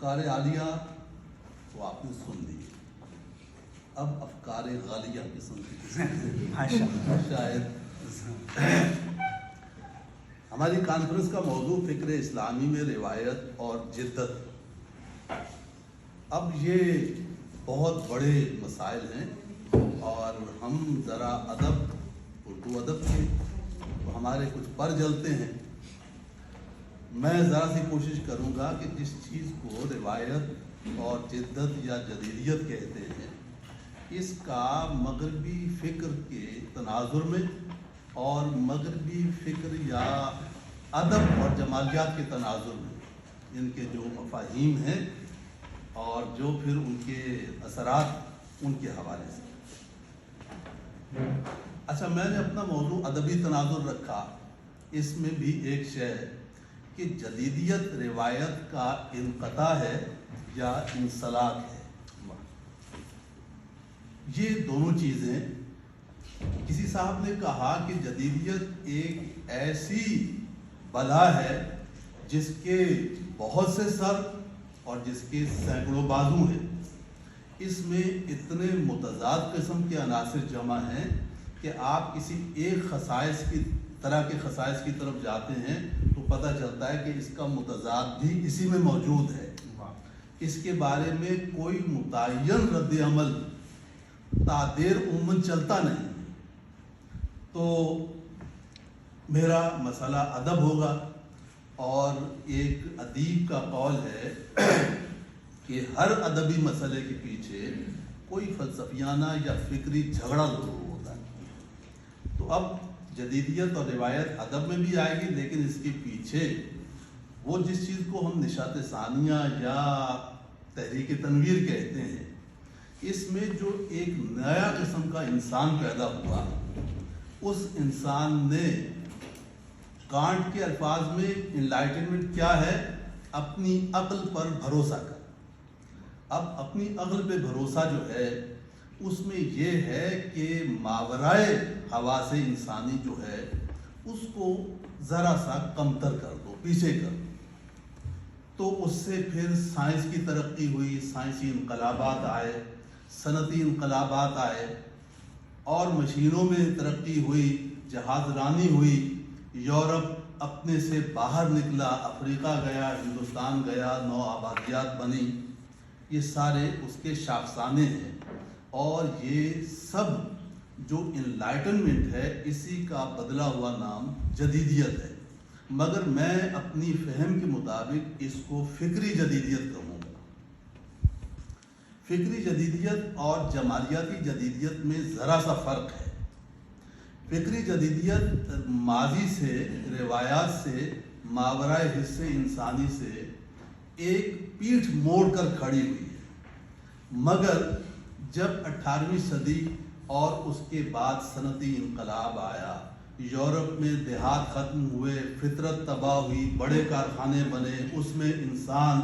افکار عالیہ تو آپ نے سن لی، اب افکار غالیہ قسم کی شاید ہماری کانفرنس کا موضوع فکر اسلامی میں روایت اور جدت۔ اب یہ بہت بڑے مسائل ہیں اور ہم ذرا اردو ادب کے تو ہمارے کچھ پر جلتے ہیں۔ میں ذرا سی کوشش کروں گا کہ جس چیز کو روایت اور جدت یا جدیدیت کہتے ہیں، اس کا مغربی فکر کے تناظر میں اور مغربی فکر یا ادب اور جمالیات کے تناظر میں ان کے جو مفاہیم ہیں اور جو پھر ان کے اثرات ان کے حوالے سے۔ اچھا، میں نے اپنا موضوع ادبی تناظر رکھا۔ اس میں بھی ایک شے ہے کہ جدیدیت روایت کا انقطاع ہے یا انسلاخ ہے۔ یہ دونوں چیزیں، کسی صاحب نے کہا کہ جدیدیت ایک ایسی بلا ہے جس کے بہت سے سر اور جس کے سینکڑوں بازو ہیں۔ اس میں اتنے متضاد قسم کے عناصر جمع ہیں کہ آپ کسی ایک خصائص کی طرف جاتے ہیں تو پتہ چلتا ہے کہ اس کا متضاد بھی اسی میں موجود ہے۔ اس کے بارے میں کوئی متعین رد عمل تعدیر عموماً چلتا نہیں۔ تو میرا مسئلہ ادب ہوگا، اور ایک ادیب کا قول ہے کہ ہر ادبی مسئلے کے پیچھے کوئی فلسفیانہ یا فکری جھگڑا ضرور ہوتا ہے۔ تو اب جدیدیت اور روایت ادب میں بھی آئے گی، لیکن اس کے پیچھے وہ جس چیز کو ہم نشاط ثانیہ یا تحریک تنویر کہتے ہیں، اس میں جو ایک نیا قسم کا انسان پیدا ہوا، اس انسان نے کانٹ کے الفاظ میں انلائٹنمنٹ کیا ہے؟ اپنی عقل پر بھروسہ کر۔ اب اپنی عقل پہ بھروسہ جو ہے اس میں یہ ہے کہ ماورائے حواس انسانی جو ہے اس کو ذرا سا کمتر کر دو، پیچھے کر دو۔ تو اس سے پھر سائنس کی ترقی ہوئی، سائنسی انقلابات آئے، صنعتی انقلابات آئے، اور مشینوں میں ترقی ہوئی، جہاز رانی ہوئی، یورپ اپنے سے باہر نکلا، افریقہ گیا، ہندوستان گیا، نو آبادیات بنی۔ یہ سارے اس کے شاخسانے ہیں، اور یہ سب جو انلائٹنمنٹ ہے اسی کا بدلا ہوا نام جدیدیت ہے۔ مگر میں اپنی فہم کے مطابق اس کو فکری جدیدیت کہوں گا۔ فکری جدیدیت اور جمالیاتی جدیدیت میں ذرا سا فرق ہے۔ فکری جدیدیت ماضی سے، روایات سے، ماورائے حصے انسانی سے ایک پیٹھ موڑ کر کھڑی ہوئی ہے۔ مگر جب 18ویں صدی اور اس کے بعد صنعتی انقلاب آیا، یورپ میں دیہات ختم ہوئے، فطرت تباہ ہوئی، بڑے کارخانے بنے، اس میں انسان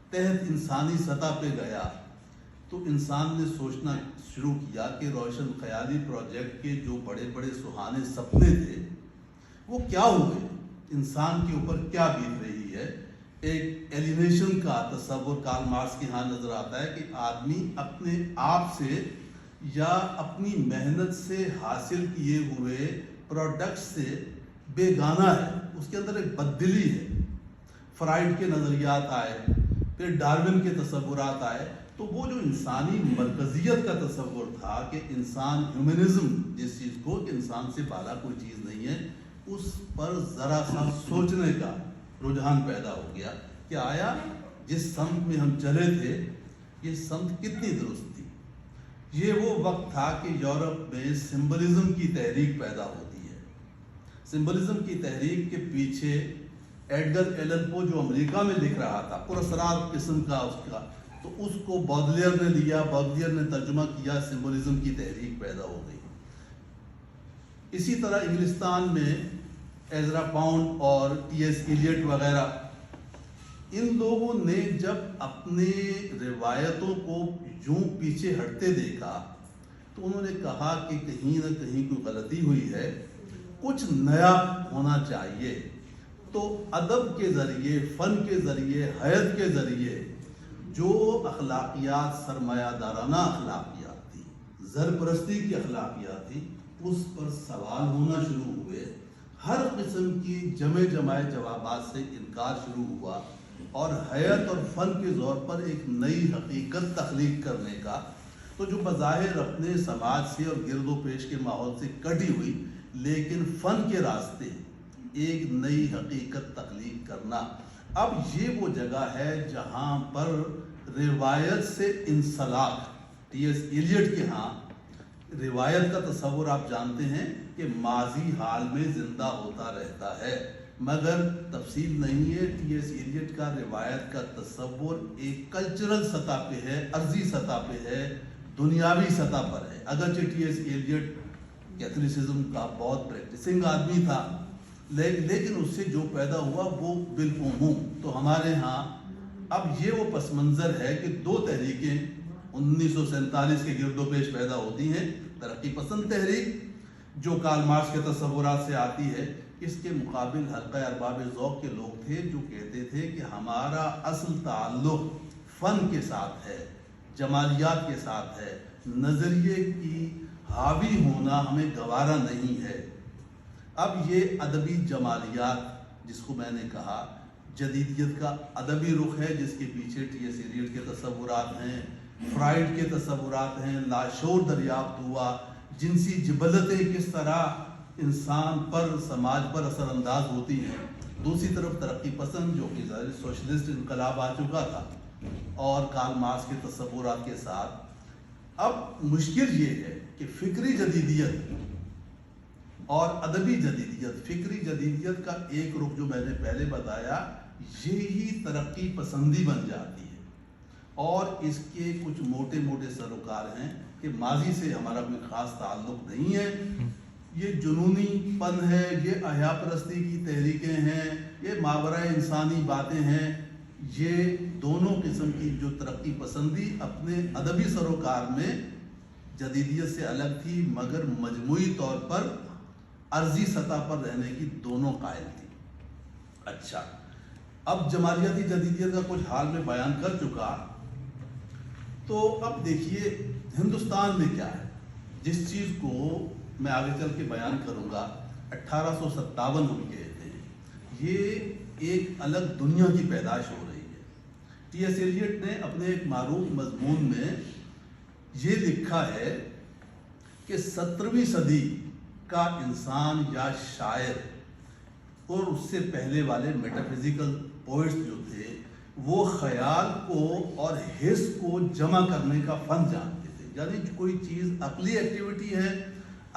تحت انسانی سطح پہ گیا، تو انسان نے سوچنا شروع کیا کہ روشن خیالی پروجیکٹ کے جو بڑے بڑے سہانے سپنے تھے وہ کیا ہوئے، انسان کے اوپر کیا بیت رہی ہے۔ ایک ایلیویشن کا تصور کارل مارکس کے ہاں نظر آتا ہے کہ آدمی اپنے آپ سے یا اپنی محنت سے حاصل کیے ہوئے پروڈکٹ سے بیگانہ ہے، اس کے اندر ایک بددلی ہے۔ فرائڈ کے نظریات آئے، پھر ڈارون کے تصورات آئے، تو وہ جو انسانی مرکزیت کا تصور تھا کہ انسان، ہیومنزم جس چیز کو کہ انسان سے بالا کوئی چیز نہیں ہے، اس پر ذرا سا سوچنے کا رجحان پیدا ہو گیا کہ آیا جس سمت میں ہم چلے تھے یہ سمت کتنی درست تھی۔ یہ وہ وقت تھا کہ یورپ میں سمبلزم کی تحریک پیدا ہوتی ہے۔ سمبلزم کی تحریک کے پیچھے ایڈگر ایلن پو جو امریکہ میں لکھ رہا تھا، پراسرار قسم کا اس کا، تو اس کو بودلیئر نے لیا، بودلیئر نے ترجمہ کیا، سمبولزم کی تحریک پیدا ہو گئی۔ اسی طرح انگلستان میں ایزرا پاؤنڈ اور ٹی ایس ایلیٹ وغیرہ، ان لوگوں نے جب اپنے روایتوں کو یوں پیچھے ہٹتے دیکھا تو انہوں نے کہا کہ کہیں نہ کہیں کوئی غلطی ہوئی ہے، کچھ نیا ہونا چاہیے۔ تو ادب کے ذریعے، فن کے ذریعے، حیات کے ذریعے جو اخلاقیات سرمایہ دارانہ اخلاقیات تھی، زر پرستی کی اخلاقیات تھی، اس پر سوال ہونا شروع ہوئے، ہر قسم کی جمائے جوابات سے انکار شروع ہوا، اور حیات اور فن کے زور پر ایک نئی حقیقت تخلیق کرنے کا، تو جو بظاہر اپنے سماج سے اور گرد و پیش کے ماحول سے کٹی ہوئی لیکن فن کے راستے ایک نئی حقیقت تخلیق کرنا، اب یہ وہ جگہ ہے جہاں پر روایت سے انسلاخ، ٹی ایس ایلیٹ کے ہاں روایت کا تصور آپ جانتے ہیں کہ ماضی حال میں زندہ ہوتا رہتا ہے، مگر تفصیل نہیں ہے۔ ٹی ایس ایلیٹ کا روایت کا تصور ایک کلچرل سطح پہ ہے، ارضی سطح پہ ہے، دنیاوی سطح پر ہے۔ اگرچہ ٹی ایس ایلیٹ کیتھولسزم کا بہت پریکٹسنگ آدمی تھا، لیکن اس سے جو پیدا ہوا وہ بالعموم، تو ہمارے ہاں اب یہ وہ پس منظر ہے کہ دو تحریکیں 1947 کے گرد و پیش پیدا ہوتی ہیں، ترقی پسند تحریک جو کارل مارکس کے تصورات سے آتی ہے، اس کے مقابل حلقہ ارباب ذوق کے لوگ تھے جو کہتے تھے کہ ہمارا اصل تعلق فن کے ساتھ ہے، جمالیات کے ساتھ ہے، نظریے کی حاوی ہونا ہمیں گوارا نہیں ہے۔ اب یہ ادبی جمالیات جس کو میں نے کہا جدیدیت کا ادبی رخ ہے، جس کے پیچھے ٹی ایس ایلیٹ کے تصورات ہیں، فرائڈ کے تصورات ہیں، لاشعور دریافت ہوا، جنسی جبلتیں کس طرح انسان پر سماج پر اثر انداز ہوتی ہیں، دوسری طرف ترقی پسند جو کہ ظاہر سوشلسٹ انقلاب آ چکا تھا، اور کارل مارکس کے تصورات کے ساتھ۔ اب مشکل یہ ہے کہ فکری جدیدیت اور ادبی جدیدیت، فکری جدیدیت کا ایک رخ جو میں نے پہلے بتایا، یہی ترقی پسندی بن جاتی ہے، اور اس کے کچھ موٹے موٹے سروکار ہیں کہ ماضی سے ہمارا کوئی خاص تعلق نہیں ہے، یہ جنونی پن ہے، یہ احیا پرستی کی تحریکیں ہیں، یہ ماورائے انسانی باتیں ہیں، یہ دونوں قسم کی جو ترقی پسندی اپنے ادبی سروکار میں جدیدیت سے الگ تھی، مگر مجموعی طور پر عرضی سطح پر رہنے کی دونوں قائل تھی۔ اچھا، اب جمالیاتی جدیدیت کا کچھ حال میں بیان کر چکا، تو اب دیکھیے ہندوستان میں کیا ہے، جس چیز کو میں آگے چل کے بیان کروں گا۔ 1857 ہم کہتے ہیں، یہ ایک الگ دنیا کی پیدائش ہو رہی ہے۔ ٹی ایس ایلیٹ نے اپنے ایک معروف مضمون میں یہ لکھا ہے کہ 17ویں صدی کا انسان یا شاعر اور اس سے پہلے والے میٹافزیکل پوئٹس جو تھے، وہ خیال کو اور حس کو جمع کرنے کا فن جانتے تھے، یعنی کوئی چیز عقلی ایکٹیویٹی ہے،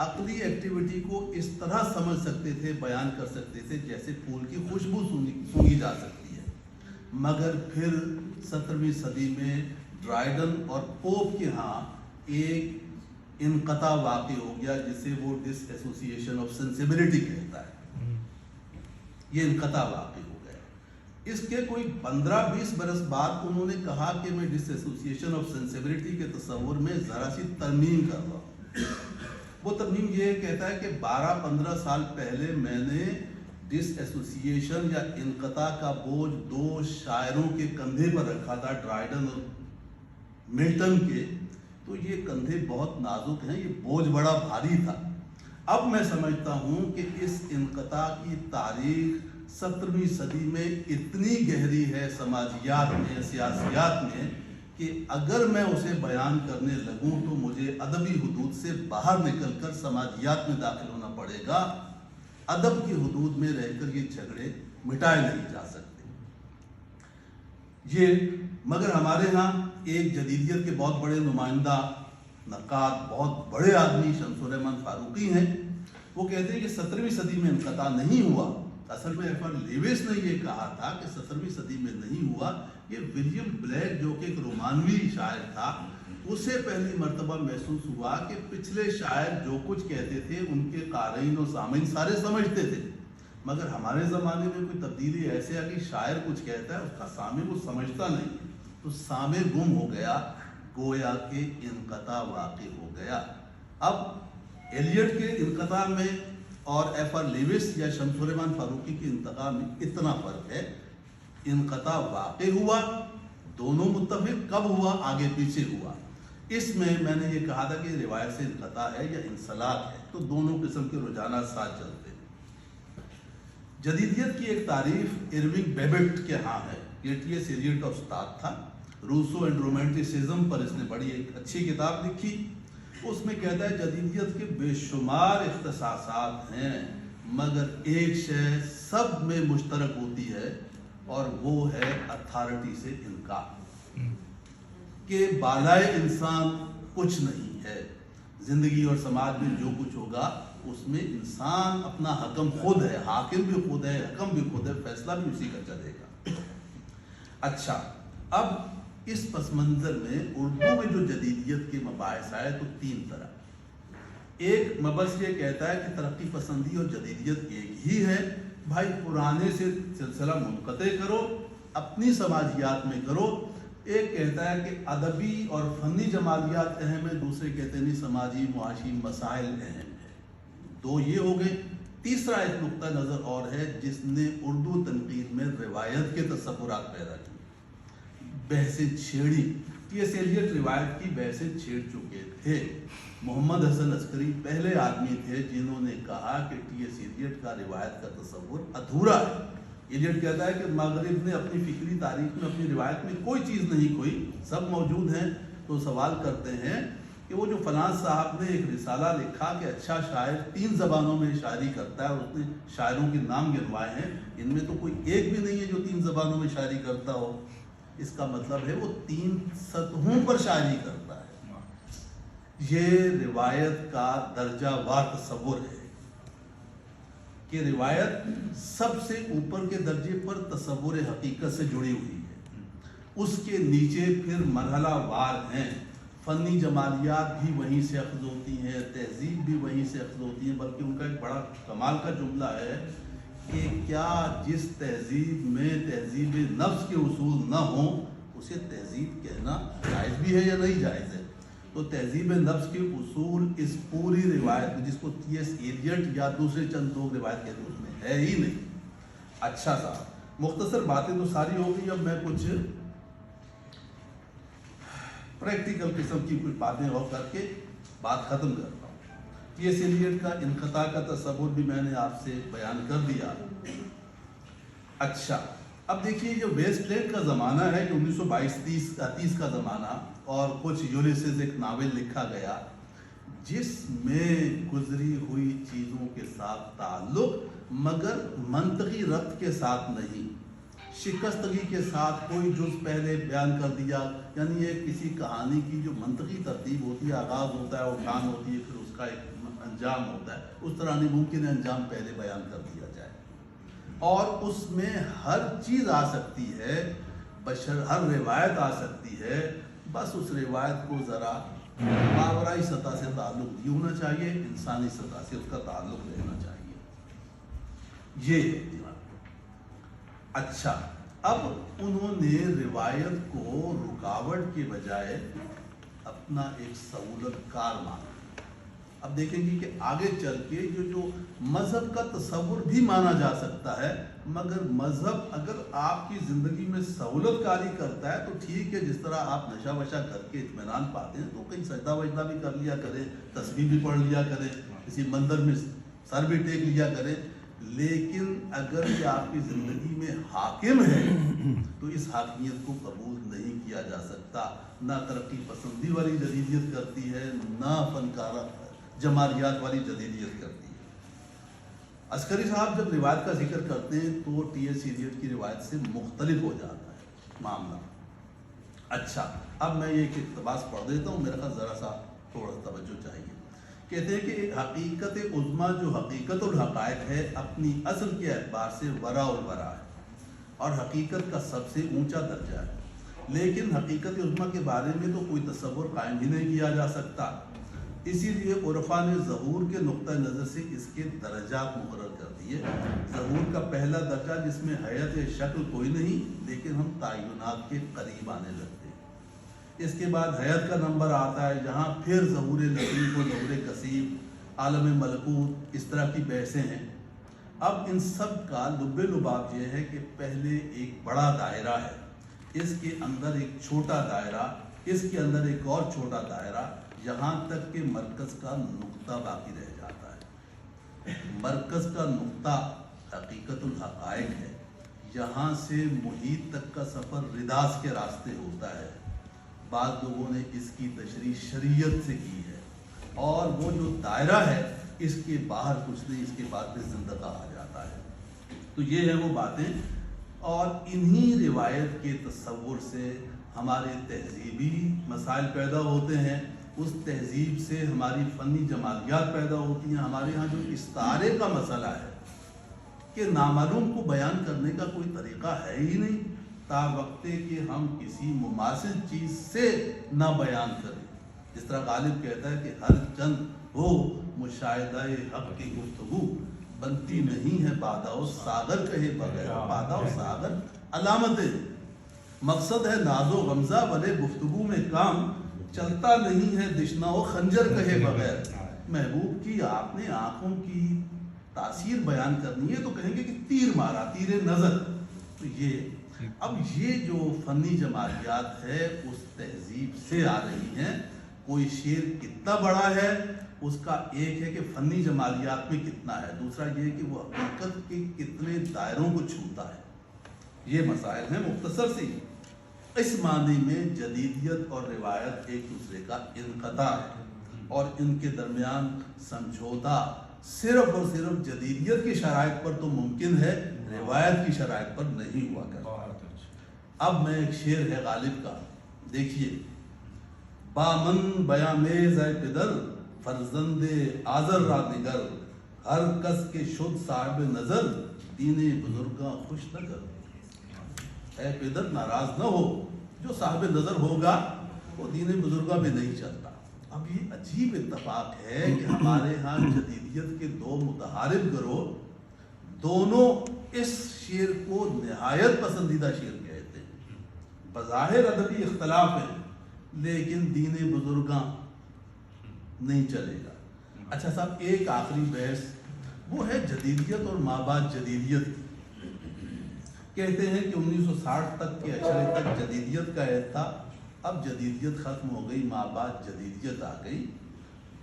عقلی ایکٹیویٹی کو اس طرح سمجھ سکتے تھے، بیان کر سکتے تھے جیسے پھول کی خوشبو سونگھی جا سکتی ہے۔ مگر پھر 17ویں صدی میں ڈرائیڈن اور پوپ کے ہاں ایک انقطاع واقع ہو گیا، جسے وہ ڈس ایسوسیشن آف سینسیبلٹی کہتا ہے۔ یہ انقطاع واقع ہو گیا، اس کے کوئی 15-20 برس بعد انہوں نے کہا کہ میں ڈس ایسوسیشن آف سینسیبلٹی کے تصور میں ذرا سی ترمیم کر رہا ہوں۔ وہ ترمیم یہ کہتا ہے کہ 12-15 سال پہلے میں نے ڈس ایسوسیشن یا انقطاع کا بوجھ دو شاعروں کے کندھے پر رکھا تھا، ڈرائیڈن اور ملٹن کے، تو یہ کندھے بہت نازک ہیں، یہ بوجھ بڑا بھاری تھا۔ اب میں سمجھتا ہوں کہ اس انقطاع کی تاریخ 17ویں صدی میں اتنی گہری ہے سماجیات میں، سیاسیات میں، کہ اگر میں اسے بیان کرنے لگوں تو مجھے ادبی حدود سے باہر نکل کر سماجیات میں داخل ہونا پڑے گا۔ ادب کی حدود میں رہ کر یہ جھگڑے مٹائے نہیں جا سکتے۔ مگر ہمارے ہاں ایک جدیدیت کے بہت بڑے نمائندہ نقاد، بہت بڑے آدمی شمس الرحمن فاروقی ہیں، وہ کہتے ہیں کہ 17ویں صدی میں انقطاع نہیں ہوا۔ اصل میں ایف آر لیوس نے یہ کہا تھا کہ 17ویں صدی میں نہیں ہوا، یہ ولیم بلیک جو کہ ایک رومانوی شاعر تھا، اسے پہلی مرتبہ محسوس ہوا کہ پچھلے شاعر جو کچھ کہتے تھے ان کے قارئین و سامعین سارے سمجھتے تھے، مگر ہمارے زمانے میں کوئی تبدیلی ایسے آ کہ شاعر کچھ کہتا ہے، اس کا سامع وہ سمجھتا نہیں، تو سامع گم ہو گیا، گویا کہ انقطاع واقع ہو گیا۔ اب ایلیٹ کے انقطاع میں اور ایف آر لیوس یا شمس الرحمن فاروقی کے انقطاع میں اتنا فرق ہے، انقطاع واقع ہوا، دونوں متفق کب ہوا؟ آگے پیچھے ہوا۔ اس میں نے یہ کہا تھا کہ روایت سے انقطاع ہے یا انسلاخ ہے، تو دونوں قسم کے رجحانات ساتھ چلتے ہیں۔ جدیدیت کی ایک تعریف ارونگ بیبٹ کے ہاں ہے، یہ ٹی ایس ایلیٹ کا استاد تھا۔ روسو اینڈ رومانٹسزم پر اس نے بڑی ایک اچھی کتاب لکھی۔ اس میں کہتا ہے جدیدیت کے بے شمار اختصاصات ہیں، مگر ایک شے سب میں مشترک ہوتی ہے اور وہ ہے اتھارٹی سے انکار، کہ بالائے انسان کچھ نہیں ہے۔ زندگی اور سماج میں جو کچھ ہوگا اس میں انسان اپنا حکم خود ہے، حاکم بھی خود ہے، حکم بھی خود ہے، فیصلہ بھی اسی کا چلے گا۔ اچھا، اب اس پس منظر میں اردو میں جو جدیدیت کے مباحث آئے تو تین طرح۔ ایک مبحث یہ کہتا ہے کہ ترقی پسندی اور جدیدیت ایک ہی ہے، بھائی پرانے سے سلسلہ منقطع کرو، اپنی سماجیات میں کرو۔ ایک کہتا ہے کہ ادبی اور فنی جمالیات اہم ہیں، دوسرے کہتے ہیں نہیں، سماجی معاشی مسائل اہم ہیں۔ دو یہ ہو گئے۔ تیسرا ایک نقطہ نظر اور ہے جس نے اردو تنقید میں روایت کے تصورات پیدا کی، بحثیں چھیڑی۔ ٹی ایس ایلیٹ روایت کی بحثیں چھیڑ چکے تھے۔ محمد حسن عسکری پہلے آدمی تھے جنہوں نے کہا کہ ٹی ایس ایلیٹ کا روایت کا تصور ادھورا ہے۔ ایلیٹ کہتا ہے کہ مغرب نے اپنی فکری تاریخ میں اپنی روایت میں کوئی چیز نہیں کھوئی، سب موجود ہیں۔ تو سوال کرتے ہیں کہ وہ جو فلاں صاحب نے ایک رسالہ لکھا کہ اچھا شاعر 3 زبانوں میں شاعری کرتا ہے، اور اس نے شاعروں کے نام گنوائے ہیں، ان میں تو کوئی ایک بھی نہیں ہے جو 3 زبانوں میں شاعری کرتا ہو۔ اس کا مطلب ہے وہ 3 سطحوں پر شاعری کرتا ہے۔ یہ روایت کا درجہ وار تصور ہے کہ روایت سب سے اوپر کے درجے پر تصور حقیقت سے جڑی ہوئی ہے، اس کے نیچے پھر مرحلہ وار ہیں۔ فنی جمالیات بھی وہیں سے اخذ ہوتی ہیں، تہذیب بھی وہیں سے اخذ ہوتی ہیں، بلکہ ان کا ایک بڑا کمال کا جملہ ہے کہ کیا جس تہذیب میں تہذیب نفس کے اصول نہ ہوں اسے تہذیب کہنا جائز بھی ہے یا نہیں جائز ہے؟ تو تہذیب نفس کے اصول اس پوری روایت میں، جس کو ٹی ایس ایلیٹ یا دوسرے چند لوگ روایت کہتے ہیں، اس میں ہے ہی نہیں۔ اچھا صاحب، مختصر باتیں تو ساری ہو گئی، اب میں کچھ پریکٹیکل قسم کی کچھ باتیں غور کر کے بات ختم کرتا ہوں۔ ٹی ایس ایلیٹ کا انقطاع کا تصور بھی میں نے آپ سے بیان کر دیا۔ اچھا، اب دیکھیے جو ویسٹ لینڈ کا زمانہ ہے، جو 1922-30 کا زمانہ، اور کچھ یولیسز ایک ناول لکھا گیا جس میں گزری ہوئی چیزوں کے ساتھ تعلق، مگر منطقی ربط کے ساتھ نہیں، شکستگی کے ساتھ کوئی جز پہلے بیان کر دیا، یعنی یہ کسی کہانی کی جو منطقی ترتیب ہوتی ہے، آغاز ہوتا ہے، اٹھان ہوتی ہے، پھر اس کا ایک انجام ہوتا ہے، اس طرح نہیں ممکن ہے انجام پہلے بیان کر دیا جائے، اور اس میں ہر چیز آ سکتی ہے، ہر روایت آ سکتی ہے، بس اس روایت کو ذرا ماورائی سطح سے تعلق نہیں ہونا چاہیے، انسانی سطح سے اس کا تعلق رہنا چاہیے۔ یہ اچھا، اب انہوں نے روایت کو رکاوٹ کے بجائے اپنا ایک سہولت کار مانا۔ اب دیکھیں گے کہ آگے چل کے جو مذہب کا تصور بھی مانا جا سکتا ہے، مگر مذہب اگر آپ کی زندگی میں سہولت کاری کرتا ہے تو ٹھیک ہے، جس طرح آپ نشہ وشہ کر کے اطمینان پاتے ہیں تو کہیں سجدہ وجدہ بھی کر لیا کریں، تسبیح بھی پڑھ لیا کریں، کسی مندر میں سر بھی ٹیک لیا کریں، لیکن اگر یہ آپ کی زندگی میں حاکم ہے تو اس حاکمیت کو قبول نہیں کیا جا سکتا۔ نہ ترقی پسندی والی جدیدیت کرتی ہے، نہ فنکارہ جمالیات والی جدیدیت کرتی ہے۔ عسکری صاحب جب روایت کا ذکر کرتے ہیں تو ٹی ایس ایلیٹ کی روایت سے مختلف ہو جاتا ہے معاملہ۔ اچھا، اب میں یہ ایک اقتباس پڑھ دیتا ہوں، میرا خیال ذرا سا تھوڑا توجہ چاہیے۔ کہتے ہیں کہ حقیقت عظمیٰ جو حقیقت الحقائق ہے، اپنی اصل کے اعتبار سے ورا الورا ہے اور حقیقت کا سب سے اونچا درجہ ہے، لیکن حقیقت عظمیٰ کے بارے میں تو کوئی تصور قائم ہی نہیں کیا جا سکتا۔ اسی لیے عرفا نے ظہور کے نقطہ نظر سے اس کے درجات مقرر کر دیے۔ ظہور کا پہلا درجہ جس میں حیت شکل کوئی نہیں، لیکن ہم تعینات کے قریب آنے لگتے ہیں۔ اس کے بعد حیت کا نمبر آتا ہے، جہاں پھر ظہور لطیف و ظہور کثیف، عالم ملکوت، اس طرح کی بحثیں ہیں۔ اب ان سب کا لب لباب یہ ہے کہ پہلے ایک بڑا دائرہ ہے اس کے اندر ایک چھوٹا دائرہ، اس کے اندر ایک اور چھوٹا دائرہ، یہاں تک کہ مرکز کا نقطہ باقی رہ جاتا ہے۔ مرکز کا نقطہ حقیقت الحقائق ہے، یہاں سے محیط تک کا سفر رداس کے راستے ہوتا ہے۔ بعض لوگوں نے اس کی تشریح شریعت سے کی ہے، اور وہ جو دائرہ ہے اس کے باہر کچھ نہیں، اس کے بعد میں زندگی آ جاتا ہے۔ تو یہ ہے وہ باتیں، اور انہی روایت کے تصور سے ہمارے تہذیبی مسائل پیدا ہوتے ہیں، اس تہذیب سے ہماری فنی جمالیات پیدا ہوتی ہیں۔ ہمارے ہاں جو استعارے کا مسئلہ ہے کہ نامعلوم کو بیان کرنے کا کوئی طریقہ ہے ہی نہیں، تا وقتے کہ ہم کسی مماثل چیز سے نہ بیان کریں۔ جس طرح غالب کہتا ہے کہ ہر چند ہو مشاہدہ حق کی گفتگو، بنتی نہیں ہے بادہ و ساغر کہے بغیر۔ بادہ و ساغر علامتیں، مقصد ہے ناز و غمزہ بلے گفتگو میں کام، چلتا نہیں ہے دشنا و خنجر کہے بغیر۔ محبوب کی آپ نے آنکھوں کی تاثیر بیان کرنی ہے تو کہیں گے کہ تیر مارا، تیر نظر۔ تو یہ جو فنی جمالیات ہے اس تہذیب سے آ رہی ہیں۔ کوئی شعر کتنا بڑا ہے اس کا ایک ہے کہ فنی جمالیات میں کتنا ہے، دوسرا یہ کہ وہ حقیقت کے کتنے دائروں کو چھوتا ہے۔ یہ مسائل ہیں مختصر سی۔ اس معنی میں جدیدیت اور روایت ایک دوسرے کا انقطاع ہے، اور ان کے درمیان سمجھوتا صرف اور صرف جدیدیت کی شرائط پر تو ممکن ہے، روایت کی شرائط پر نہیں ہوا کرتا۔ اب میں ایک شعر ہے غالب کا، دیکھیے: بامن بیامیز اے پدر، فرزند آذر را نگر، ہر کس کے شد صاحب نظر، دین بزرگاں خوش نہ کر۔ اے پدر ناراض نہ ہو، جو صاحب نظر ہوگا وہ دین بزرگاں میں نہیں چلتا۔ اب یہ عجیب اتفاق ہے کہ ہمارے ہاں جدیدیت کے دو متحارب گروہ دونوں اس شعر کو نہایت پسندیدہ شعر کہتے ہیں۔ بظاہر ادبی اختلاف ہے لیکن دین بزرگاں نہیں چلے گا۔ اچھا صاحب، ایک آخری بحث وہ ہے جدیدیت اور مابعد جدیدیت۔ کہتے ہیں کہ 1960 تک کے اشرے تک جدیدیت کا عہد تھا، اب جدیدیت ختم ہو گئی، مابعد جدیدیت آ گئی۔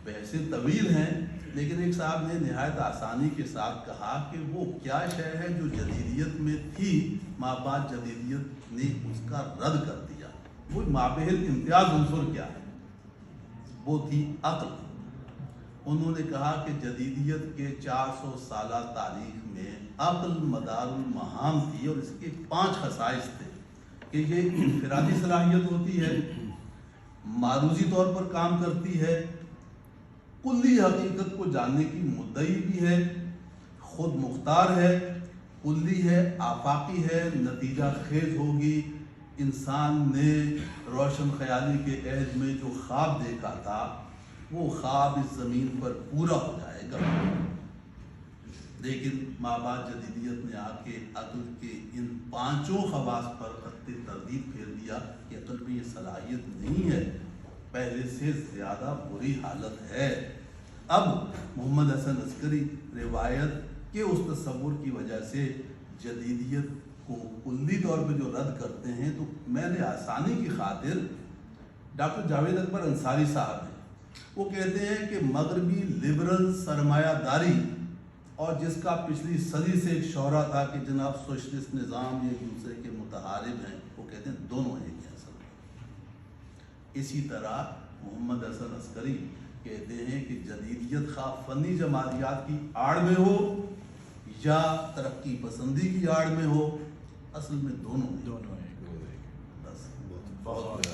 بحثیں طویل ہیں، لیکن ایک صاحب نے نہایت آسانی کے ساتھ کہا کہ وہ کیا شے ہے جو جدیدیت میں تھی، مابعد جدیدیت نے اس کا رد کر دیا۔ وہ مابعد امتیاز عنصر کیا ہے؟ وہ تھی عقل۔ انہوں نے کہا کہ جدیدیت کے 400 سالہ تاریخ میں عقل مدار المہام تھی، اور اس کے 5 خصائص تھے کہ یہ انفرادی صلاحیت ہوتی ہے، معروضی طور پر کام کرتی ہے، کلی حقیقت کو جاننے کی مدعی بھی ہے، خود مختار ہے، کلی ہے، آفاقی ہے، نتیجہ خیز ہوگی۔ انسان نے روشن خیالی کے عہد میں جو خواب دیکھا تھا وہ خواب اس زمین پر پورا ہو جائے گا۔ لیکن مابعد جدیدیت نے آ کے عقل کے ان 5 خواص پر خط تردید پھیر دیا کہ عقل میں یہ صلاحیت نہیں ہے، پہلے سے زیادہ بری حالت ہے۔ اب محمد حسن عسکری روایت کے اس تصور کی وجہ سے جدیدیت کو کلی طور پہ جو رد کرتے ہیں، تو میں نے آسانی کی خاطر ڈاکٹر جاوید اکبر انصاری صاحب ہیں، وہ کہتے ہیں کہ مغربی لبرل سرمایہ داری اور جس کا پچھلی صدی سے ایک شعرہ تھا کہ جناب سوشلسٹ نظام ایک دوسرے کے متحارب ہیں، وہ کہتے ہیں دونوں ایک ہیں اصل میں۔ اسی طرح محمد حسن عسکری کہتے ہیں کہ جدیدیت خواہ فنی جمالیات کی آڑ میں ہو یا ترقی پسندی کی آڑ میں ہو، اصل میں دونوں ہیں۔ بس بہت